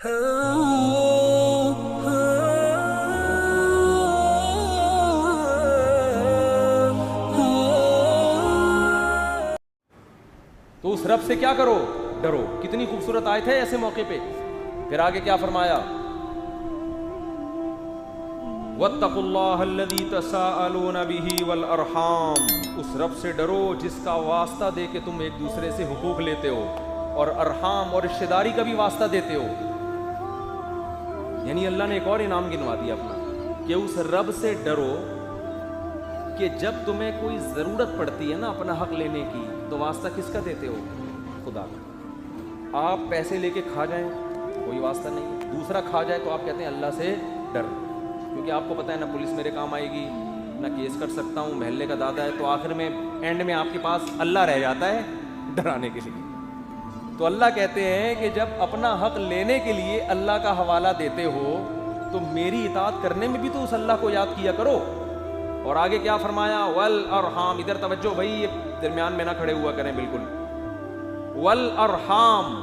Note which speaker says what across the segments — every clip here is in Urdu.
Speaker 1: تو اس رب سے کیا کرو؟ ڈرو۔ کتنی خوبصورت آیت ہے ایسے موقع پہ۔ پھر آگے کیا فرمایا؟ وَاتَّقُوا اللَّهَ الَّذِي تَسَاءَلُونَ بِهِ وَالْأَرْحَامَ، اس رب سے ڈرو جس کا واسطہ دے کے تم ایک دوسرے سے حقوق لیتے ہو، اور ارحام اور رشتہ داری کا بھی واسطہ دیتے ہو۔ یعنی اللہ نے ایک اور انعام گنوا دیا اپنا، کہ اس رب سے ڈرو کہ جب تمہیں کوئی ضرورت پڑتی ہے نا اپنا حق لینے کی، تو واسطہ کس کا دیتے ہو؟ خدا کا۔ آپ پیسے لے کے کھا جائیں کوئی واسطہ نہیں، دوسرا کھا جائے تو آپ کہتے ہیں اللہ سے ڈر، کیونکہ آپ کو پتہ ہے نہ پولیس میرے کام آئے گی، نہ کیس کر سکتا ہوں، محلے کا دادا ہے، تو آخر میں اینڈ میں آپ کے پاس اللہ رہ جاتا ہے ڈرانے کے لیے۔ تو اللہ کہتے ہیں کہ جب اپنا حق لینے کے لیے اللہ کا حوالہ دیتے ہو تو میری اطاعت کرنے میں بھی تو اس اللہ کو یاد کیا کرو۔ اور آگے کیا فرمایا؟ والارحام، ادھر توجہ بھائی، یہ درمیان میں نہ کھڑے ہوا کریں بالکل۔ والارحام،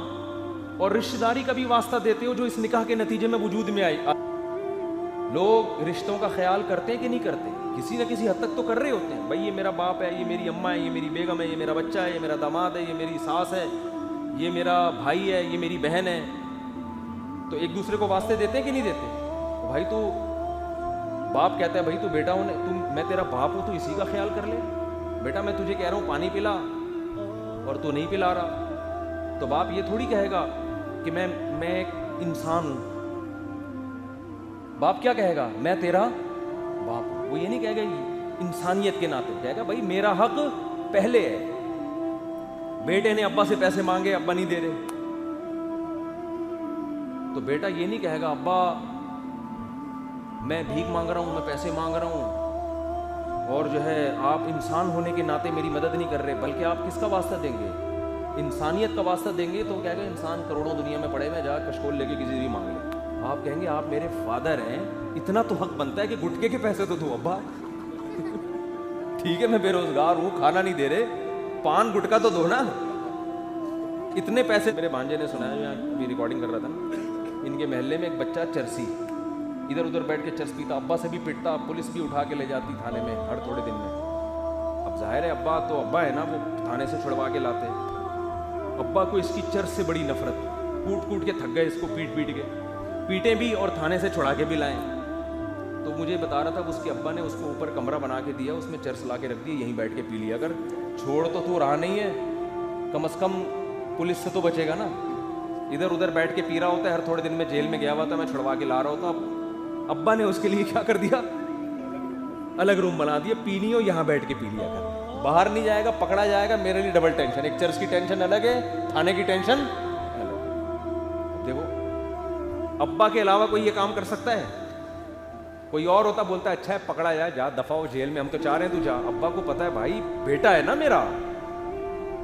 Speaker 1: اور رشتہ داری کا بھی واسطہ دیتے ہو جو اس نکاح کے نتیجے میں وجود میں آئی۔ لوگ رشتوں کا خیال کرتے ہیں کہ نہیں کرتے؟ کسی نہ کسی حد تک تو کر رہے ہوتے ہیں، بھائی یہ میرا باپ ہے، یہ میری اماں ہے، یہ میری بیگم ہے، یہ میرا بچہ ہے، یہ میرا داماد ہے، یہ میری ساس ہے، یہ میرا بھائی ہے، یہ میری بہن ہے۔ تو ایک دوسرے کو واسطے دیتے ہیں کہ نہیں دیتے؟ بھائی تو باپ کہتا ہے بھائی تو بیٹا ہوں، میں تیرا باپ ہوں، تو اسی کا خیال کر لے، بیٹا میں تجھے کہہ رہا ہوں پانی پلا اور تو نہیں پلا رہا۔ تو باپ یہ تھوڑی کہے گا کہ میں ایک انسان ہوں۔ باپ کیا کہے گا؟ میں تیرا باپ ہوں۔ وہ یہ نہیں کہے گا انسانیت کے ناطے، کہے گا بھائی میرا حق پہلے ہے۔ بیٹے نے ابا سے پیسے مانگے، ابا نہیں دے رہے، تو بیٹا یہ نہیں کہے گا ابا میں بھیک مانگ رہا ہوں، میں پیسے مانگ رہا ہوں، اور جو ہے آپ انسان ہونے کے ناطے میری مدد نہیں کر رہے، بلکہ آپ کس کا واسطہ دیں گے؟ انسانیت کا واسطہ دیں گے۔ تو کہے گا انسان کروڑوں دنیا میں پڑے ہوئے، جا کشکول لے کے کسی بھی مانگ لے۔ آپ کہیں گے آپ میرے فادر ہیں، اتنا تو حق بنتا ہے کہ گٹکے کے پیسے تو دو ابا۔ ٹھیک ہے میں بے روزگار ہوں، کھانا نہیں دے رہے، پان گٹکا تو دو نا، اتنے پیسے۔ میرے بھانجے نے سنایا، میں ابھی ریکارڈنگ کر رہا تھا نا، ان کے محلے میں ایک بچہ چرسی، ادھر ادھر بیٹھ کے چرس پیتا، ابا سے بھی پٹتا، پولیس بھی اٹھا کے لے جاتی تھانے میں ہر تھوڑے دن میں۔ اب ظاہر ہے ابا تو ابا ہے نا، وہ تھانے سے چھڑوا کے لاتے۔ ابا کو اس کی چرس سے بڑی نفرت، کوٹ کوٹ کے تھک گئے اس کو، پیٹ پیٹ کے پیٹیں بھی اور تھانے سے چھڑا کے بھی لائیں۔ تو مجھے بتا رہا تھا اس کے ابا نے اس کو اوپر کمرہ بنا کے دیا، اس میں چرس لا کے رکھ دی، یہیں بیٹھ کے پی لیا کر، چھوڑ تو رہا نہیں ہے، کم از کم پولیس سے تو بچے گا نا۔ ادھر ادھر بیٹھ کے پی رہا ہوتا ہے، ہر تھوڑے دن میں جیل میں گیا ہوا تھا، میں چھڑوا کے لا رہا ہوتا۔ ابا نے اس کے لیے کیا کر دیا؟ الگ روم بنا دیا، پینی ہو یہاں بیٹھ کے پی لیا کر، باہر نہیں جائے گا، پکڑا جائے گا، میرے لیے ڈبل ٹینشن، ایک چرس کی ٹینشن الگ ہے، تھانے کی ٹینشن الگ۔ دیکھو ابا کے علاوہ کوئی یہ کام کر سکتا ہے؟ کوئی اور ہوتا بولتا ہے اچھا ہے پکڑا جائے، جا دفعہ ہو جیل میں، ہم تو چاہ رہے ہیں تو جا۔ ابا کو پتا ہے بھائی بیٹا ہے نا میرا،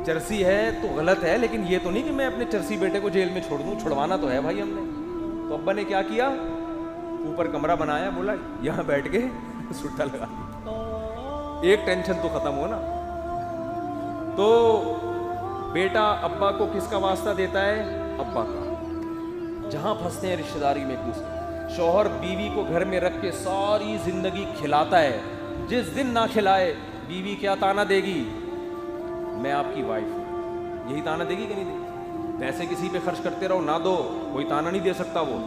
Speaker 1: چرسی ہے تو غلط ہے، لیکن یہ تو نہیں کہ میں اپنے چرسی بیٹے کو جیل میں چھوڑ دوں، چھڑوانا تو ہے بھائی ہم نے۔ تو ابا نے کیا کیا؟ اوپر کمرہ بنایا، بولا یہاں بیٹھ کے سٹا لگا دی، ایک ٹینشن تو ختم ہو نا۔ تو بیٹا ابا کو کس کا واسطہ دیتا ہے؟ ابا کا۔ جہاں پھنستے ہیں رشتہ داری میں ایک دوسرے، شوہر بیوی کو گھر میں رکھ کے ساری زندگی کھلاتا ہے، جس دن نہ کھلائے بیوی کیا تانا دے گی؟ میں آپ کی وائف ہوں، یہی تانا دے گی کہ نہیں دے گی؟ پیسے کسی پہ خرچ کرتے رہو، نہ دو، کوئی تانا نہیں دے سکتا وہ۔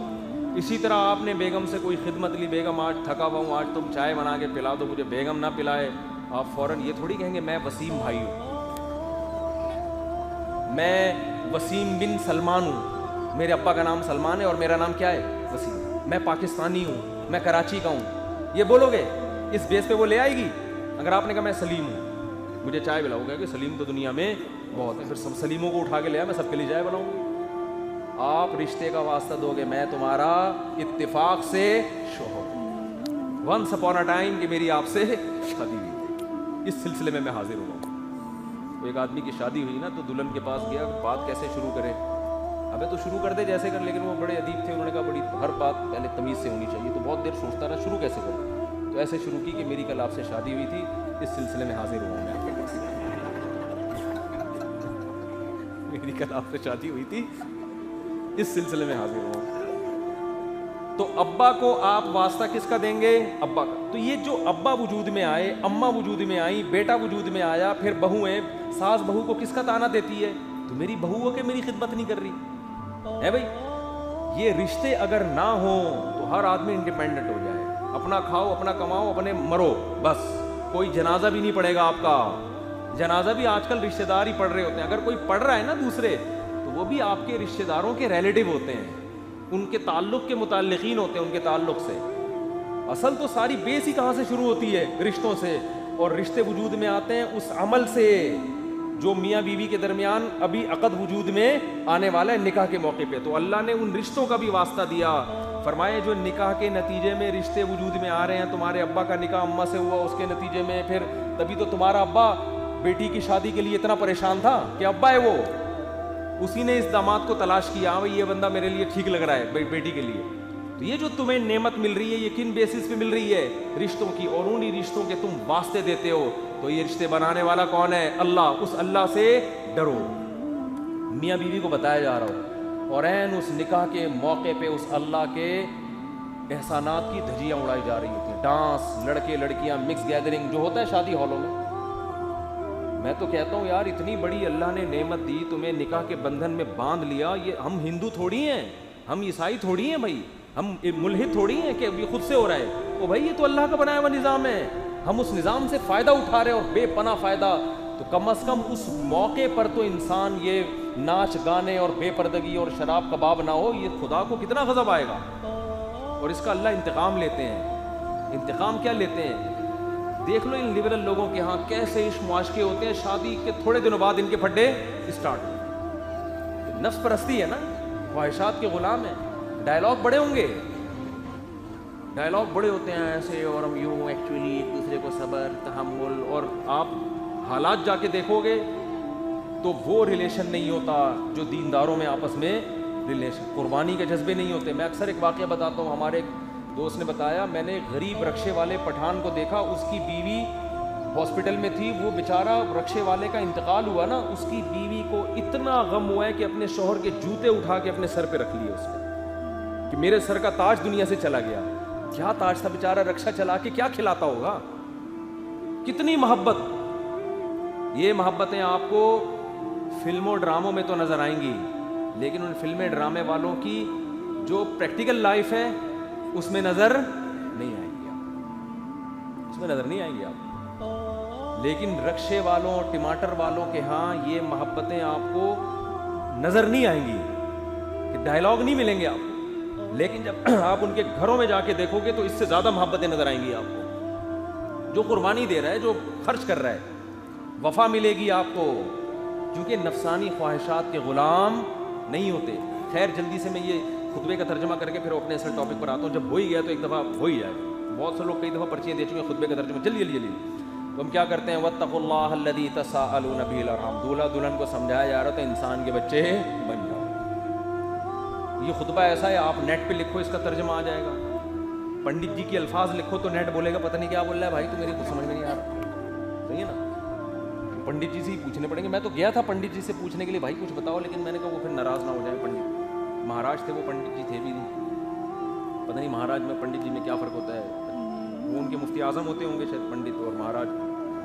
Speaker 1: اسی طرح آپ نے بیگم سے کوئی خدمت لی، بیگم آج تھکا ہوا ہوں، آج تم چائے بنا کے پلا دو مجھے، بیگم نہ پلائے، آپ فوراً یہ تھوڑی کہیں گے میں وسیم بھائی ہوں، میں وسیم بن سلمان ہوں، میرے ابا کا نام سلمان ہے اور میرا نام کیا ہے؟ وسیم، میں پاکستانی ہوں، میں کراچی کا ہوں، یہ بولو گے؟ اس بیس پہ وہ لے آئے گی؟ اگر آپ نے کہا میں سلیم ہوں، مجھے چائے پلاؤ گے کہ سلیم تو دنیا میں بہت ہے، پھر سب سلیموں کو اٹھا کے لے آیا، میں سب کے لیے چائے بناؤں گی۔ آپ رشتے کا واسطہ دو گے، میں تمہارا اتفاق سے شوہر، ونس اپون اے ٹائم کہ میری آپ سے شادی ہوئی، اس سلسلے میں حاضر ہوا ہوں۔ تو ایک آدمی کی شادی ہوئی نا، تو دلہن کے پاس گیا، بات کیسے شروع کرے؟ ابے تو شروع کر دے جیسے کر، لیکن وہ بڑے ادیب تھے، انہوں نے کہا بڑی ہر بات پہلے تمیز سے ہونی چاہیے، تو بہت دیر سوچتا رہا شروع کیسے کروں، تو ایسے شروع کی کہ میری کل آپ سے شادی ہوئی تھی، اس سلسلے میں حاضر ہوا میں آپ کے پاس، میری کل آپ سے شادی ہوئی تھی، اس سلسلے میں حاضر ہوں۔ تو ابا کو آپ واسطہ کس کا دیں گے؟ ابا کا. تو یہ جو ابا وجود میں آئے، اماں وجود میں آئی، بیٹا وجود میں آیا، پھر بہویں، ساس بہو کو کس کا تانا دیتی ہے؟ تو میری بہو ہو کے میری خدمت نہیں کر رہی ہے بھائی. یہ رشتے اگر نہ ہوں تو ہر آدمی انڈیپینڈنٹ ہو جائے، اپنا کھاؤ، اپنا کماؤ، اپنے مرو، بس. کوئی جنازہ بھی نہیں پڑے گا آپ کا. جنازہ بھی آج کل رشتے دار ہی پڑھ رہے ہوتے ہیں. اگر کوئی پڑھ رہا ہے نا دوسرے، تو وہ بھی آپ کے رشتے داروں کے ریلیٹیو ہوتے ہیں، ان کے تعلق کے متعلقین ہوتے ہیں، ان کے تعلق سے. اصل تو ساری بیس ہی کہاں سے شروع ہوتی ہے؟ رشتوں سے. اور رشتے وجود میں آتے ہیں اس عمل سے جو میاں بیوی کے درمیان ابھی عقد وجود میں آنے والا ہے نکاح کے موقع پہ. تو اللہ نے ان رشتوں کا بھی واسطہ دیا. فرمائے جو نکاح کے نتیجے میں رشتے وجود میں آ رہے ہیں، تمہارے ابا کا نکاح اماں سے ہوا، اس کے نتیجے میں پھر تبھی تو تمہارا ابا بیٹی کی شادی کے لیے اتنا پریشان تھا کہ ابا ہے وہ، اسی نے اس داماد کو تلاش کیا، ہاں بھائی یہ بندہ میرے لیے ٹھیک لگ رہا ہے بیٹی کے لیے. تو یہ جو تمہیں نعمت مل رہی ہے یہ کن بیسس پہ مل رہی ہے؟ رشتوں کی. اور انہی رشتوں کے تم واسطے دیتے ہو. تو یہ رشتے بنانے والا کون ہے؟ اللہ. اس اللہ سے ڈرو. میاں بیوی کو بتایا جا رہا ہو، اور عین اس نکاح کے موقع پہ اس اللہ کے احسانات کی دھجیاں اڑائی جا رہی ہوتی ہیں. ڈانس، لڑکے لڑکیاں، مکس گیدرنگ جو ہوتا ہے شادی ہالوں میں. میں تو کہتا ہوں یار اتنی بڑی اللہ نے نعمت دی تمہیں، نکاح کے بندھن میں باندھ لیا. یہ ہم ہندو تھوڑی ہیں، ہم عیسائی تھوڑی ہیں بھائی، ہم ملحد تھوڑی ہیں کہ یہ خود سے ہو رہا ہے. او بھائی یہ تو اللہ کا بنایا ہوا نظام ہے، ہم اس نظام سے فائدہ اٹھا رہے ہیں، اور بے پناہ فائدہ. تو کم از کم اس موقع پر تو انسان یہ ناچ گانے اور بے پردگی اور شراب کباب نہ ہو. یہ خدا کو کتنا غضب آئے گا. اور اس کا اللہ انتقام لیتے ہیں. انتقام کیا لیتے ہیں؟ دیکھ لو ان لبرل لوگوں کے ہاں کیسے عشق معاشقے ہوتے ہیں، شادی کے تھوڑے دنوں بعد ان کے پھڈے اسٹارٹ. نفس پرستی ہے نا، خواہشات کے غلام ہیں. ڈائلاگ بڑے ہوں گے، ڈائلاگ بڑے ہوتے ہیں ایسے، اور ہم یوں ایکچولی ایک دوسرے کو صبر تحمل. اور آپ حالات جا کے دیکھو گے تو وہ ریلیشن نہیں ہوتا جو دینداروں میں آپس میں ریلیشن، قربانی کے جذبے نہیں ہوتے. میں اکثر ایک واقعہ بتاتا ہوں. ہمارے ایک دوست نے بتایا، میں نے غریب رکشے والے پٹھان کو دیکھا، اس کی بیوی ہاسپٹل میں تھی، وہ بیچارہ رکشے والے کا انتقال ہوا نا، اس کی بیوی کو اتنا غم ہوا ہے کہ اپنے شوہر کے جوتے اٹھا کے اپنے سر پہ رکھ لیے اس پہ، کہ میرے سر کا تاج دنیا سے چلا گیا. کیا تاج تھا بیچارہ، رکشہ چلا کے کیا کھلاتا ہوگا. کتنی محبت. یہ محبتیں آپ کو فلموں ڈراموں میں تو نظر آئیں گی، لیکن ان فلمیں ڈرامے والوں کی جو پریکٹیکل لائف ہے اس میں نظر نہیں آئیں گی آپ، اس میں نظر نہیں آئیں گی آپ. لیکن رکشے والوں، ٹماٹر والوں کے ہاں یہ محبتیں آپ کو نظر نہیں آئیں گی، کہ ڈائلاگ نہیں ملیں گے آپ کو. لیکن جب آپ ان کے گھروں میں جا کے دیکھو گے تو اس سے زیادہ محبتیں نظر آئیں گی آپ کو. جو قربانی دے رہا ہے، جو خرچ کر رہا ہے، وفا ملے گی آپ کو، کیونکہ نفسانی خواہشات کے غلام نہیں ہوتے. خیر جلدی سے میں یہ خطبے کا ترجمہ کر کے پھر اپنے اصل ٹاپک پر آتا ہوں. جب ہو ہی گیا تو ایک دفعہ ہو ہی جائے. بہت سے لوگ کئی دفعہ پرچیاں دے چکے ہیں خطبے کا ترجمہ. جلدی جلدی جلدی تو ہم کیا کرتے ہیں، واتقوا اللہ الذی تساءلون بہ الارحام. دولہا دلہن کو سمجھایا جا رہا تھا انسان کے بچے بن جاؤ. یہ خطبہ ایسا ہے، آپ نیٹ پہ لکھو اس کا ترجمہ آ جائے گا. پنڈت جی کی الفاظ لکھو تو نیٹ بولے گا پتہ نہیں کیا بول رہا ہے بھائی، تو میری کچھ سمجھ میں نہیں آ رہا. صحیح ہے نا، پنڈت جی سے ہی پوچھنے پڑیں گے. میں تو گیا تھا پنڈت جی سے پوچھنے کے لیے، بھائی کچھ بتاؤ، لیکن میں نے کہا وہ پھر ناراض نہ ہو جائیں. پنڈت مہاراج تھے وہ، پنڈت جی تھے بھی نہیں. پتہ نہیں مہاراج میں پنڈت جی میں کیا فرق ہوتا ہے. وہ ان کے مفتی اعظم ہوتے ہوں گے شاید پنڈت، اور مہاراج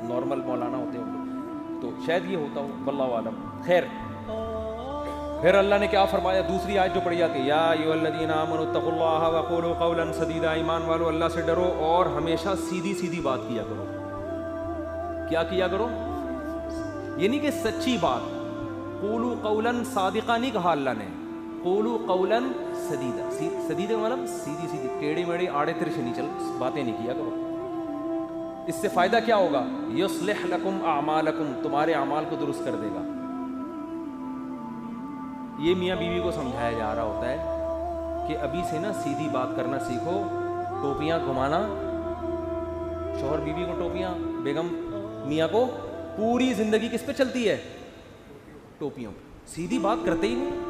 Speaker 1: نارمل مولانا ہوتے ہوں گے، تو شاید یہ ہوتا ہوں، واللہ عالم. خیر پھر اللہ نے کیا فرمایا، دوسری آیت جو پڑھی جاتی ہے، یا ایھا الذین آمنوا اتقوا اللہ وقولوا قولا سدیدا. ایمان والو اللہ سے ڈرو اور ہمیشہ سیدھی سیدھی بات کیا کرو. کیا کیا کرو؟ یہ نہیں کہ سچی بات. قولوا قولا صادقا نہیں کہا اللہ نے، قولوا قولا سدیدا. سدیدا مطلب سیدھی سیدھی، ٹیڑھی میڑھی آڑے ترچھے نہیں چل باتیں نہیں کیا کرو. اس سے فائدہ کیا ہوگا، یصلح لکم اعمالکم، تمہارے اعمال کو درست کر دے گا. یہ میاں بیوی کو سمجھایا جا رہا ہوتا ہے کہ ابھی سے نا سیدھی بات کرنا سیکھو. ٹوپیاں گھمانا، شوہر بیوی کو ٹوپیاں، بیگم میاں کو، پوری زندگی کس پہ چلتی ہے، ٹوپیوں. سیدھی بات کرتے ہی نہیں.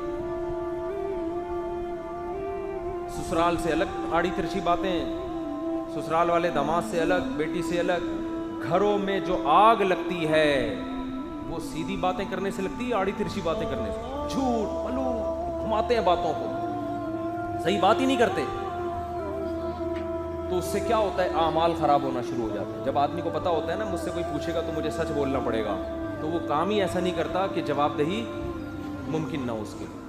Speaker 1: سسرال سے الگ آڑی ترچھی باتیں، سسرال والے داماد سے الگ، بیٹی سے الگ. گھروں میں جو آگ لگتی ہے وہ سیدھی باتیں کرنے سے لگتی ہے، آڑی ترچھی باتیں کرنے سے. جھوٹ پلو گھماتے ہیں باتوں کو، صحیح بات ہی نہیں کرتے. تو اس سے کیا ہوتا ہے؟ اعمال خراب ہونا شروع ہو جاتے ہیں. جب آدمی کو پتہ ہوتا ہے نا مجھ سے کوئی پوچھے گا تو مجھے سچ بولنا پڑے گا, تو وہ کام ہی ایسا نہیں کرتا کہ جواب دہی ممکن نہ ہو اس کے لیے.